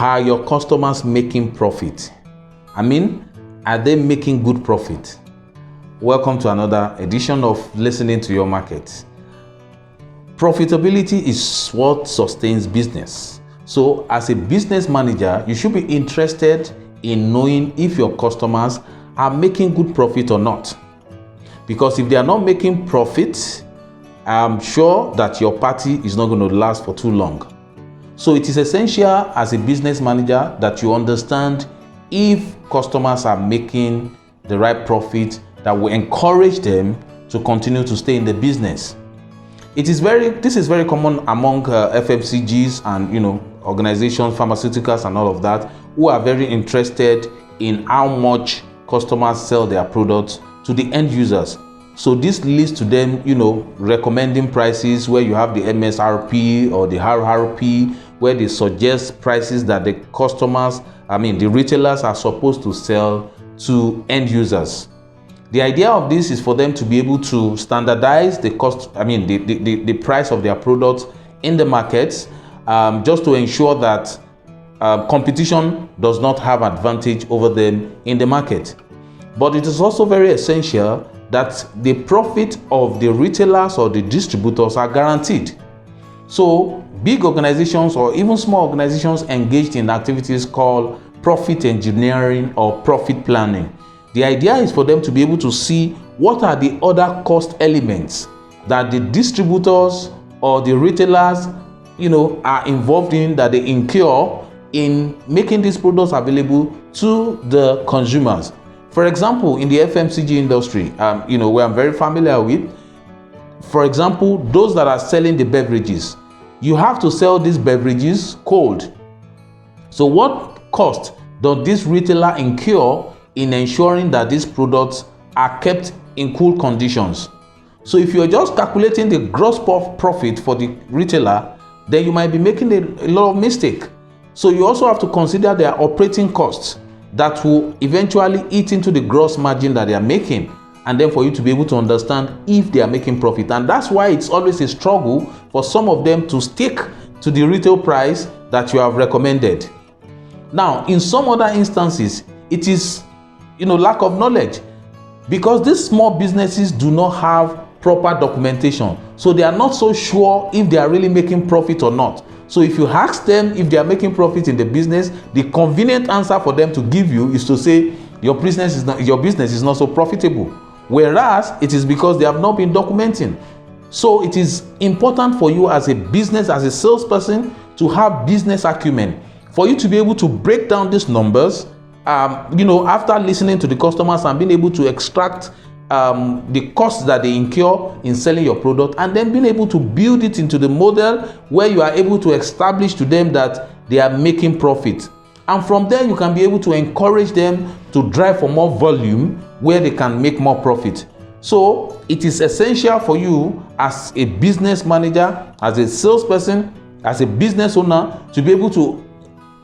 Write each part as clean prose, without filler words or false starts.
Are your customers making profit? I mean, are they making good profit? Welcome to another edition of Listening to Your Market. Profitability is what sustains business. So as a business manager, you should be interested in knowing if your customers are making good profit or not. Because if they are not making profit, I'm sure that your party is not going to last for too long. So it is essential as a business manager that you understand if customers are making the right profit that will encourage them to continue to stay in the business. This is very common among FMCGs and organizations, pharmaceuticals and all of that, who are very interested in how much customers sell their products to the end users. So this leads to them, recommending prices where you have the MSRP or the RRP, where they suggest prices that the the retailers are supposed to sell to end users. The idea of this is for them to be able to standardize the cost, the price of their products in the markets, just to ensure that competition does not have advantage over them in the market. But it is also very essential that the profit of the retailers or the distributors are guaranteed. So big organizations or even small organizations engaged in activities called profit engineering or profit planning. The idea is for them to be able to see what are the other cost elements that the distributors or the retailers are involved in, that they incur in making these products available to the consumers. For example, in the FMCG industry, where I'm very familiar with, for example, those that are selling the beverages, you have to sell these beverages cold. So what cost does this retailer incur in ensuring that these products are kept in cool conditions? So if you're just calculating the gross profit for the retailer, then you might be making a lot of mistake. So you also have to consider their operating costs that will eventually eat into the gross margin that they are making, and then for you to be able to understand if they are making profit. And that's why it's always a struggle for some of them to stick to the retail price that you have recommended. Now, in some other instances, it is lack of knowledge, because these small businesses do not have proper documentation, so they are not so sure if they are really making profit or not. So if you ask them if they are making profit in the business, the convenient answer for them to give you is to say your business is not so profitable, whereas it is because they have not been documenting. So it is important for you as a business, as a salesperson, to have business acumen, for you to be able to break down these numbers after listening to the customers and being able to extract the costs that they incur in selling your product, and then being able to build it into the model where you are able to establish to them that they are making profit. And from there, you can be able to encourage them to drive for more volume where they can make more profit. So it is essential for you as a business manager, as a salesperson, as a business owner, to be able to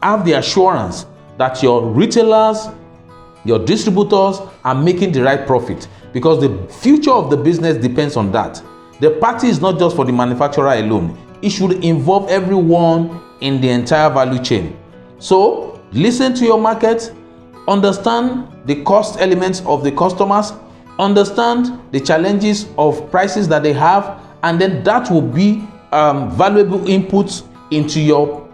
have the assurance that your retailers, your distributors are making the right profit, because the future of the business depends on that. The party is not just for the manufacturer alone. It should involve everyone in the entire value chain. So listen to your market, understand the cost elements of the customers, understand the challenges of prices that they have, and then that will be valuable inputs into your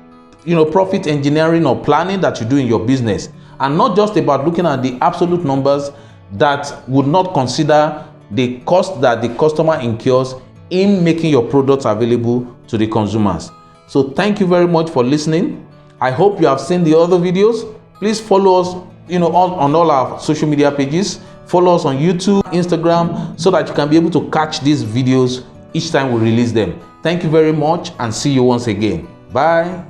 profit engineering or planning that you do in your business, and not just about looking at the absolute numbers that would not consider the cost that the customer incurs in making your products available to the consumers. So thank you very much for listening. I hope you have seen the other videos. Please follow us on all our social media pages. Follow us on YouTube, Instagram, so that you can be able to catch these videos each time we release them. Thank you very much, and see you once again. Bye.